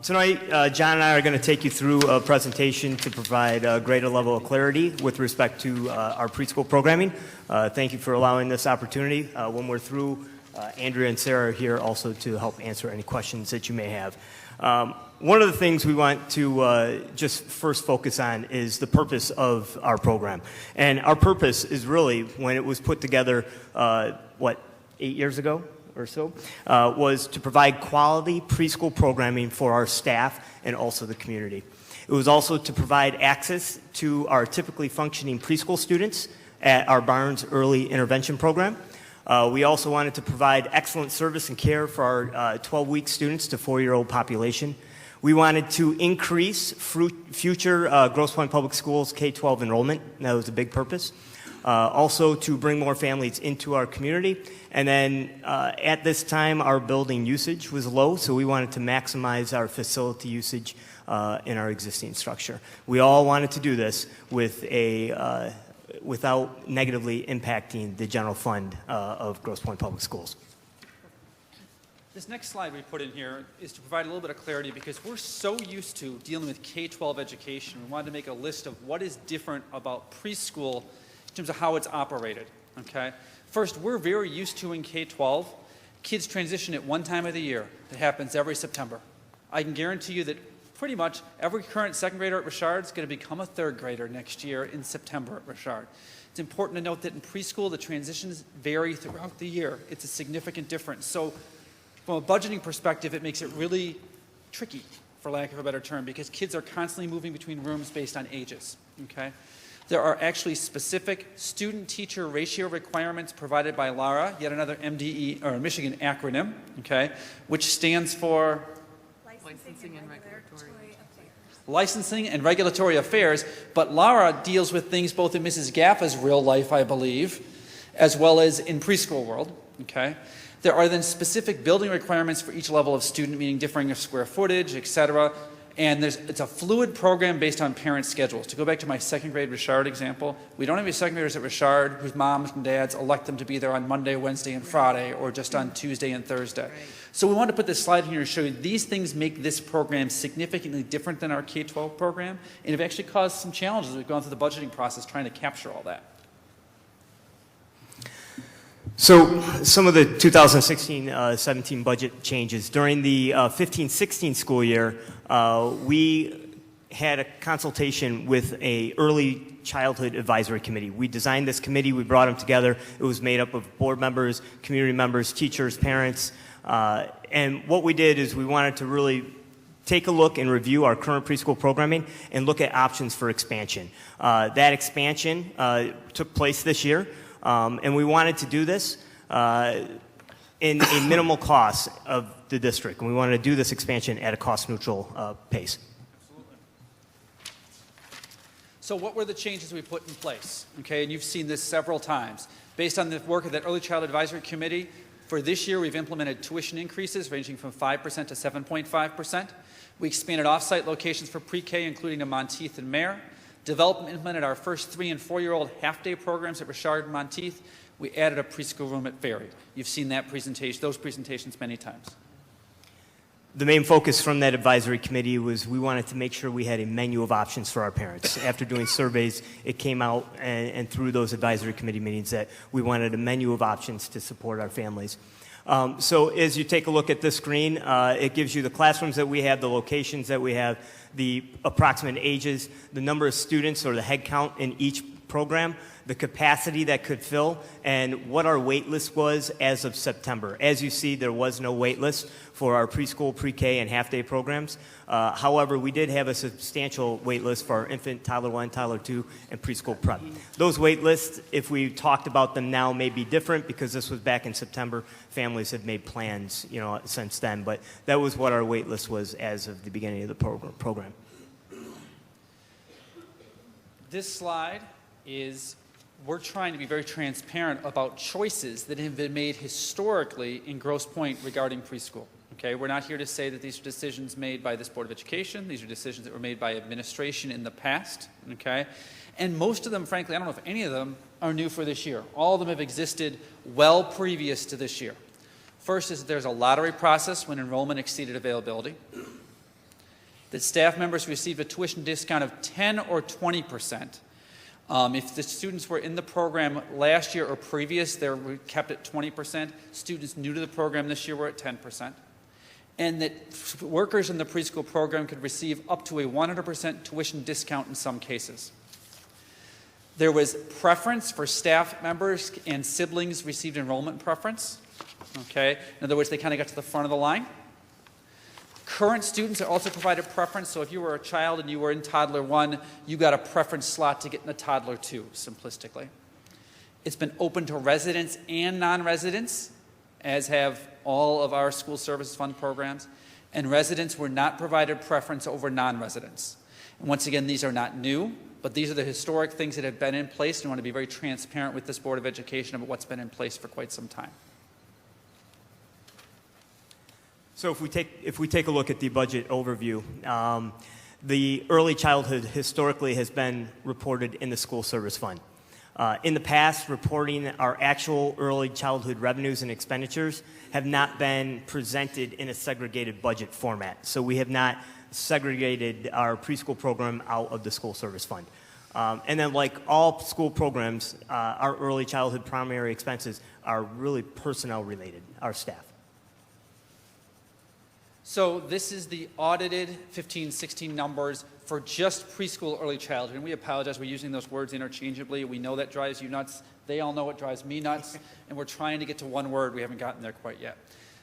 Tonight, John and I are going to take you through a presentation to provide a greater level of clarity with respect to our preschool programming. Thank you for allowing this opportunity. When we're through, Andrea and Sarah are here also to help answer any questions that you may have. One of the things we want to just first focus on is the purpose of our program. And our purpose is really, when it was put together, 8 years ago? Or so, was to provide quality preschool programming for our staff and also the community. It was also to provide access to our typically functioning preschool students at our Barnes Early Intervention Program. We also wanted to provide excellent service and care for our 12-week students to 4-year-old population. We wanted to increase future Grosse Pointe Public Schools K-12 enrollment. That was a big purpose. Also to bring more families into our community. And then at this time, our building usage was low, so we wanted to maximize our facility usage in our existing structure. We all wanted to do this with without negatively impacting the general fund of Grosse Pointe Public Schools. This next slide we put in here is to provide a little bit of clarity because we're so used to dealing with K-12 education. We wanted to make a list of what is different about preschool in terms of how it's operated, okay? First, we're very used to in K-12, kids transition at one time of the year. That happens every September. I can guarantee you that pretty much every current second grader at Richard is going to become a third grader next year in September at Richard. It's important to note that in preschool, the transitions vary throughout the year. It's a significant difference. So from a budgeting perspective, it makes it really tricky, for lack of a better term, because kids are constantly moving between rooms based on ages, okay? There are actually specific student-teacher ratio requirements provided by LARA, yet another MDE, or Michigan acronym, okay, which stands for Licensing and Regulatory Affairs. Licensing and Regulatory Affairs, but LARA deals with things both in Mrs. Gaffa's real life, I believe, as well as in preschool world, okay? There are then specific building requirements for each level of student, meaning differing of square footage, etc. And it's a fluid program based on parent schedules. To go back to my second grade Richard example, we don't have any second graders at Richard whose moms and dads elect them to be there on Monday, Wednesday, and Friday, or just on Tuesday and Thursday. Right. So we wanted to put this slide here to show you these things make this program significantly different than our K-12 program, and have actually caused some challenges as we've gone through the budgeting process trying to capture all that. So some of the 2016-17 budget changes. During the 15-16 school year, we had a consultation with a early childhood advisory committee. We designed this committee, we brought them together. It was made up of board members, community members, teachers, parents. And what we did is we wanted to really take a look and review our current preschool programming and look at options for expansion. That expansion took place this year. And we wanted to do this in a minimal cost of the district. And we wanted to do this expansion at a cost-neutral pace. Absolutely. So what were the changes we put in place? Okay, and you've seen this several times. Based on the work of that Early Child Advisory Committee, for this year we've implemented tuition increases ranging from 5% to 7.5%. We expanded off-site locations for pre-K, including to Monteith and Mare. Developed and implemented our first 3- and 4-year-old half-day programs at Richard and Monteith. We added a preschool room at Ferry. You've seen that presentation, those presentations many times. The main focus from that advisory committee was we wanted to make sure we had a menu of options for our parents. After doing surveys, it came out and through those advisory committee meetings that we wanted a menu of options to support our families. So as you take a look at this screen, it gives you the classrooms that we have, the locations that we have, the approximate ages, the number of students or the head count in each program, the capacity that could fill, and what our wait list was as of September. As you see, there was no wait list for our preschool, pre-K, and half-day programs. However, we did have a substantial wait list for our infant, toddler 1, toddler 2, and preschool prep. Those wait lists, if we talked about them now, may be different because this was back in September. Families have made plans, since then, but that was what our wait list was as of the beginning of the program. This slide is, we're trying to be very transparent about choices that have been made historically in Grosse Pointe regarding preschool. Okay, we're not here to say that these are decisions made by this Board of Education. These are decisions that were made by administration in the past. Okay, and most of them, frankly, I don't know if any of them are new for this year. All of them have existed well previous to this year. First is that there's a lottery process when enrollment exceeded availability. that staff members received a tuition discount of 10 or 20%. If the students were in the program last year or previous, they were kept at 20%. Students new to the program this year were at 10%. And that workers in the preschool program could receive up to a 100% tuition discount in some cases. There was preference for staff members, and siblings received enrollment preference. Okay? In other words, they kind of got to the front of the line. Current students are also provided preference, so if you were a child and you were in Toddler 1, you got a preference slot to get into Toddler 2, simplistically. It's been open to residents and non-residents, as have all of our school services fund programs, and residents were not provided preference over non-residents. And once again, these are not new, but these are the historic things that have been in place, and I want to be very transparent with this Board of Education about what's been in place for quite some time. So if we take a look at the budget overview, the early childhood historically has been reported in the school service fund. In the past, reporting our actual early childhood revenues and expenditures have not been presented in a segregated budget format. So we have not segregated our preschool program out of the school service fund. And then like all school programs, our early childhood primary expenses are really personnel related, our staff. So this is the audited 15-16 numbers for just preschool early childhood. And we apologize, we're using those words interchangeably. We know that drives you nuts. They all know it drives me nuts. And we're trying to get to one word. We haven't gotten there quite yet.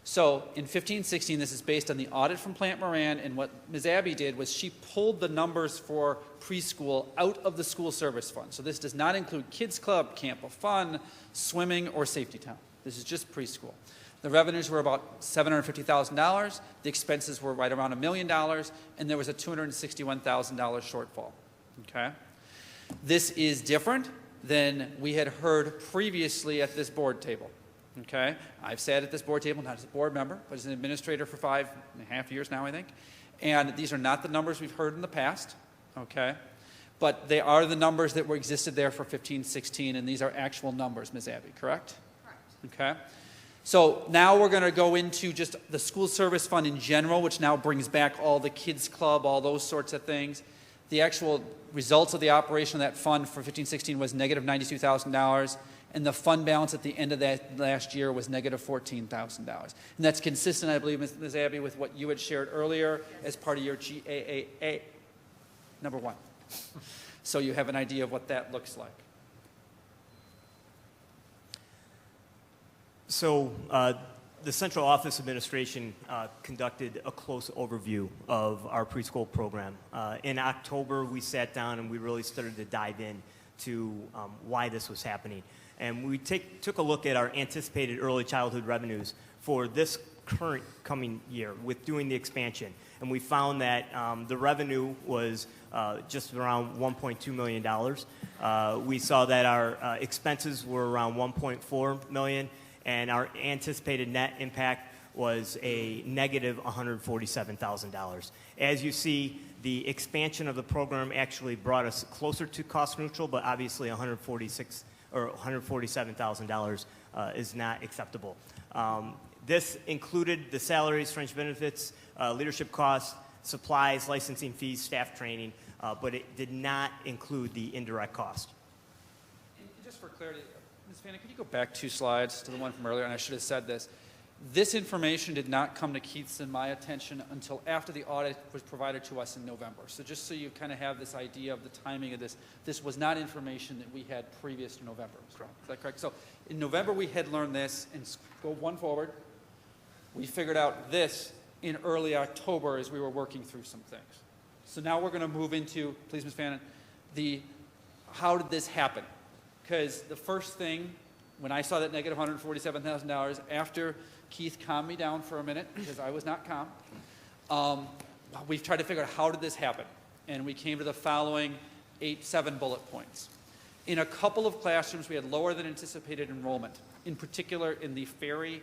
So in 15-16, this is based on the audit from Plant Moran. And what Ms. Abby did was she pulled the numbers for preschool out of the school service fund. So this does not include Kids Club, Camp of Fun, swimming, or Safety Town. This is just preschool. The revenues were about $750,000. The expenses were right around $1 million, and there was a $261,000 shortfall. Okay? This is different than we had heard previously at this board table. Okay? I've sat at this board table, not as a board member, but as an administrator for 5.5 years now, I think. And these are not the numbers we've heard in the past. Okay? But they are the numbers that were existed there for 15-16, and these are actual numbers, Ms. Abby, correct? Correct. Okay? So now we're going to go into just the school service fund in general, which now brings back all the Kids Club, all those sorts of things. The actual results of the operation of that fund for 15-16 was negative $92,000, and the fund balance at the end of that last year was negative $14,000. And that's consistent, I believe, Ms. Abby, with what you had shared earlier as part of your GAAA number 1. So you have an idea of what that looks like. So the Central Office Administration conducted a close overview of our preschool program. In October, we sat down and we really started to dive in to why this was happening. And we took a look at our anticipated early childhood revenues for this current coming year with doing the expansion. And we found that the revenue was just around $1.2 million. We saw that our expenses were around $1.4 million. And our anticipated net impact was a negative $147,000. As you see, the expansion of the program actually brought us closer to cost neutral, but obviously $147,000 is not acceptable. This included the salaries, fringe benefits, leadership costs, supplies, licensing fees, staff training, but it did not include the indirect cost. And just for clarity, Ms. Fanning, could you go back 2 slides to the one from earlier? And I should have said this. This information did not come to Keith's and my attention until after the audit was provided to us in November. So just so you kind of have this idea of the timing of this, this was not information that we had previous to November. Is that correct? So in November we had learned this, and go one forward. We figured out this in early October as we were working through some things. So now we're going to move into, please, Ms. Fannin, how did this happen? Because the first thing, when I saw that negative $147,000, after Keith calmed me down for a minute, because I was not calm, we've tried to figure out how did this happen. And we came to the following 7 bullet points. In a couple of classrooms, we had lower than anticipated enrollment, in particular in the Ferry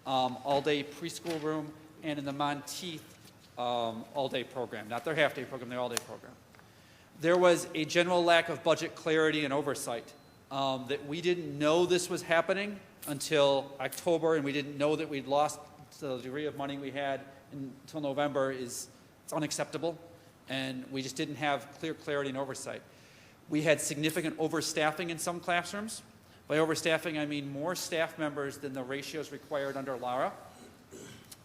all-day preschool room and in the Monteith all-day program. Not their half-day program, their all-day program. There was a general lack of budget clarity and oversight. That we didn't know this was happening until October, and we didn't know that we'd lost the degree of money we had until November. It's unacceptable. and we just didn't have clear clarity and oversight. We had significant overstaffing in some classrooms. By overstaffing, I mean more staff members than the ratios required under LARA.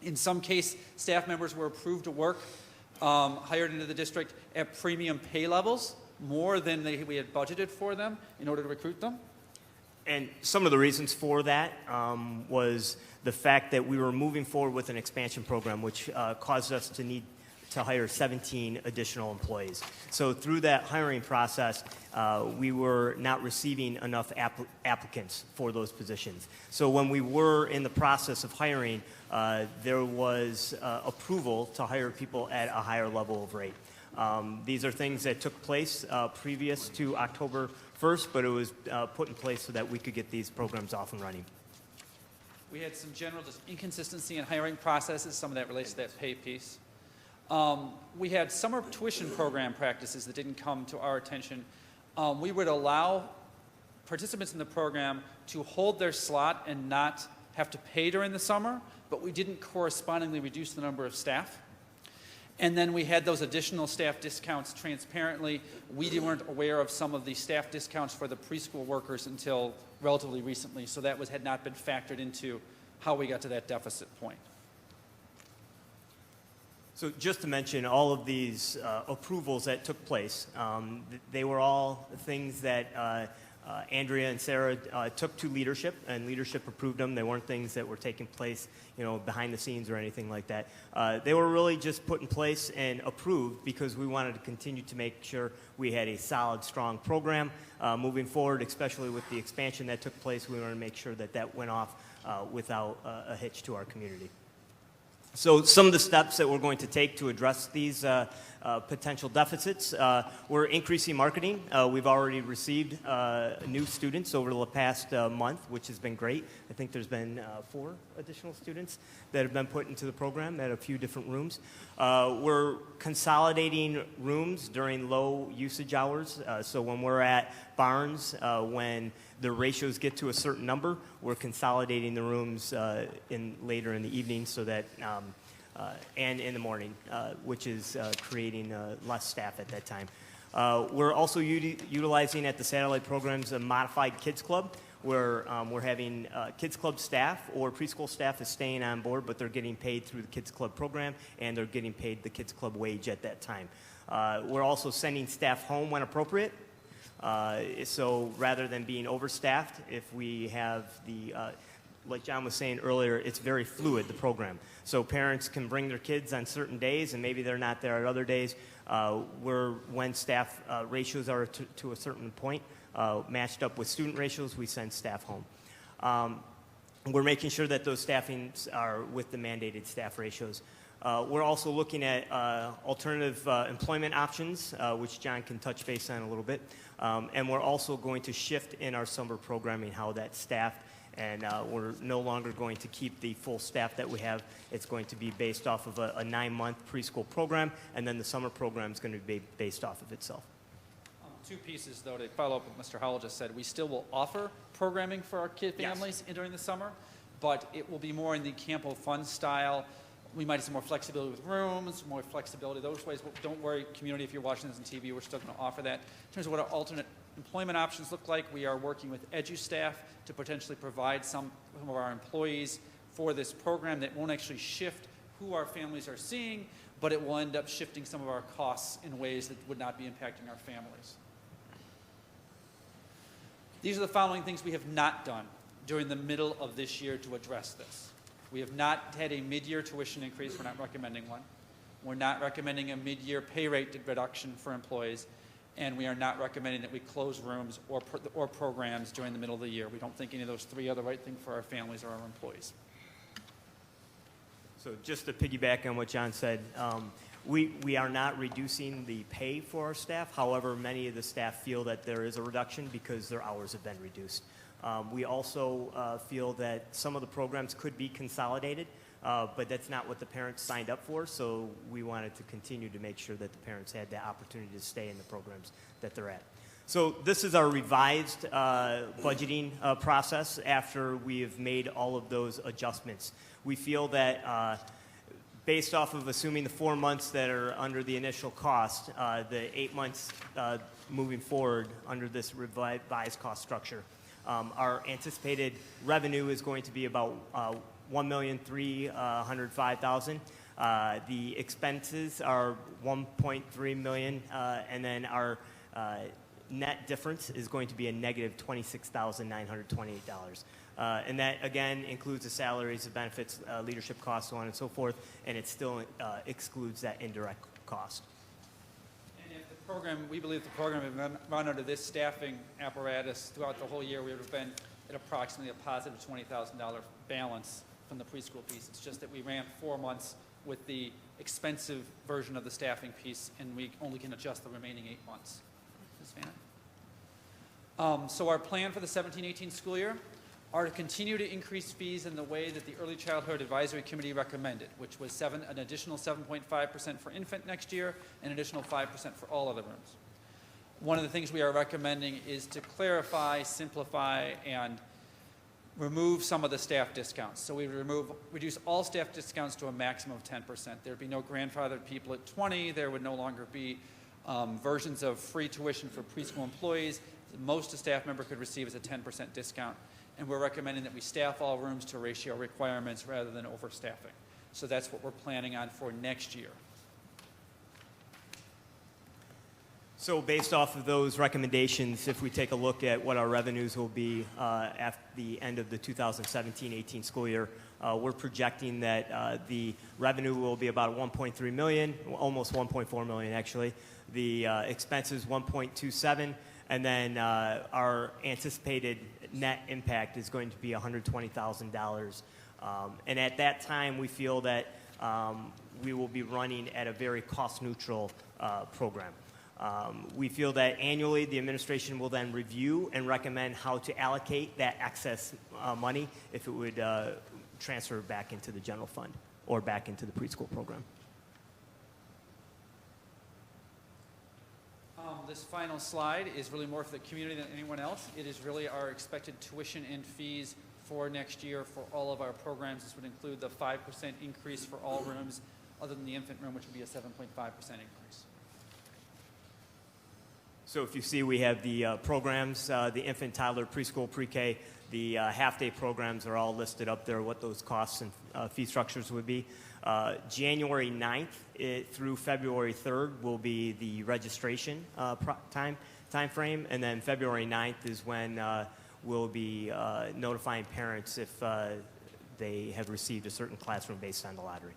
In some case, staff members were approved to work, hired into the district at premium pay levels, more than we had budgeted for them in order to recruit them. And some of the reasons for that was the fact that we were moving forward with an expansion program, which caused us to need to hire 17 additional employees. So through that hiring process, we were not receiving enough applicants for those positions. So when we were in the process of hiring, there was approval to hire people at a higher level of rate. These are things that took place previous to October 1st, but it was put in place so that we could get these programs off and running. We had some general just inconsistency in hiring processes. Some of that relates to that pay piece. We had summer tuition program practices that didn't come to our attention. We would allow participants in the program to hold their slot and not have to pay during the summer, but we didn't correspondingly reduce the number of staff. And then we had those additional staff discounts transparently. We weren't aware of some of the staff discounts for the preschool workers until relatively recently, so that had not been factored into how we got to that deficit point. So just to mention, all of these approvals that took place, they were all things that Andrea and Sarah took to leadership, and leadership approved them. They weren't things that were taking place, behind the scenes or anything like that. They were really just put in place and approved because we wanted to continue to make sure we had a solid, strong program moving forward, especially with the expansion that took place. We wanted to make sure that that went off without a hitch to our community. So some of the steps that we're going to take to address these potential deficits, we're increasing marketing. We've already received new students over the past month, which has been great. I think there's been 4 additional students that have been put into the program at a few different rooms. We're consolidating rooms during low usage hours. So when we're at Barnes, when the ratios get to a certain number, we're consolidating the rooms later in the evening so that, and in the morning, which is creating less staff at that time. We're also utilizing at the satellite programs a modified kids club, where we're having kids club staff or preschool staff is staying on board, but they're getting paid through the kids club program, and they're getting paid the kids club wage at that time. We're also sending staff home when appropriate. So rather than being overstaffed, if we have like John was saying earlier, it's very fluid, the program. So parents can bring their kids on certain days, and maybe they're not there at other days. When staff ratios are to a certain point, matched up with student ratios, we send staff home. We're making sure that those staffings are with the mandated staff ratios. We're also looking at alternative employment options, which John can touch base on a little bit. And we're also going to shift in our summer programming how that's staffed. And we're no longer going to keep the full staff that we have. It's going to be based off of a 9-month preschool program, and then the summer program is going to be based off of itself. 2 pieces, though, to follow up what Mr. Howell just said. We still will offer programming for our kid families during the summer, but it will be more in the Campo Fun style. We might have some more flexibility with rooms, more flexibility those ways. But don't worry, community, if you're watching this on TV, we're still going to offer that. In terms of what our alternate employment options look like, we are working with EduStaff to potentially provide some of our employees for this program that won't actually shift who our families are seeing, but it will end up shifting some of our costs in ways that would not be impacting our families. These are the following things we have not done during the middle of this year to address this. We have not had a mid-year tuition increase. We're not recommending one. We're not recommending a mid-year pay rate reduction for employees. And we are not recommending that we close rooms or programs during the middle of the year. We don't think any of those 3 are the right thing for our families or our employees. So just to piggyback on what John said, we are not reducing the pay for our staff. However, many of the staff feel that there is a reduction because their hours have been reduced. We also feel that some of the programs could be consolidated, but that's not what the parents signed up for, so we wanted to continue to make sure that the parents had the opportunity to stay in the programs that they're at. So this is our revised budgeting process after we have made all of those adjustments. We feel that based off of assuming the 4 months that are under the initial cost, the 8 months moving forward under this revised cost structure, our anticipated revenue is going to be about $1,305,000. The expenses are $1.3 million, and then our net difference is going to be a negative $26,928. And that, again, includes the salaries, the benefits, leadership costs, so on and so forth, and it still excludes that indirect cost. And if the program, we believe the program had run under this staffing apparatus throughout the whole year, we would have been at approximately a positive $20,000 balance from the preschool piece. It's just that we ran 4 months with the expensive version of the staffing piece, and we only can adjust the remaining 8 months. Ms. Vanna? So our plan for the 17-18 school year are to continue to increase fees in the way that the Early Childhood Advisory Committee recommended, which was an additional 7.5% for infant next year, and an additional 5% for all other rooms. One of the things we are recommending is to clarify, simplify, and remove some of the staff discounts. So we reduce all staff discounts to a maximum of 10%. There would be no grandfathered people at 20. There would no longer be versions of free tuition for preschool employees. The most a staff member could receive is a 10% discount. And we're recommending that we staff all rooms to ratio requirements rather than overstaffing. So that's what we're planning on for next year. So based off of those recommendations, if we take a look at what our revenues will be at the end of the 2017-18 school year, we're projecting that the revenue will be about $1.3 million, almost $1.4 million actually. The expenses $1.27, and then our anticipated net impact is going to be $120,000. And at that time, we feel that we will be running at a very cost-neutral program. We feel that annually the administration will then review and recommend how to allocate that excess money, if it would transfer back into the general fund or back into the preschool program. This final slide is really more for the community than anyone else. It is really our expected tuition and fees for next year for all of our programs. This would include the 5% increase for all rooms, other than the infant room, which would be a 7.5% increase. So if you see, we have the programs, the infant, toddler, preschool, pre-K, the half-day programs are all listed up there, what those costs and fee structures would be. January 9th through February 3rd will be the registration time frame, and then February 9th is when we'll be notifying parents if they have received a certain classroom based on the lottery.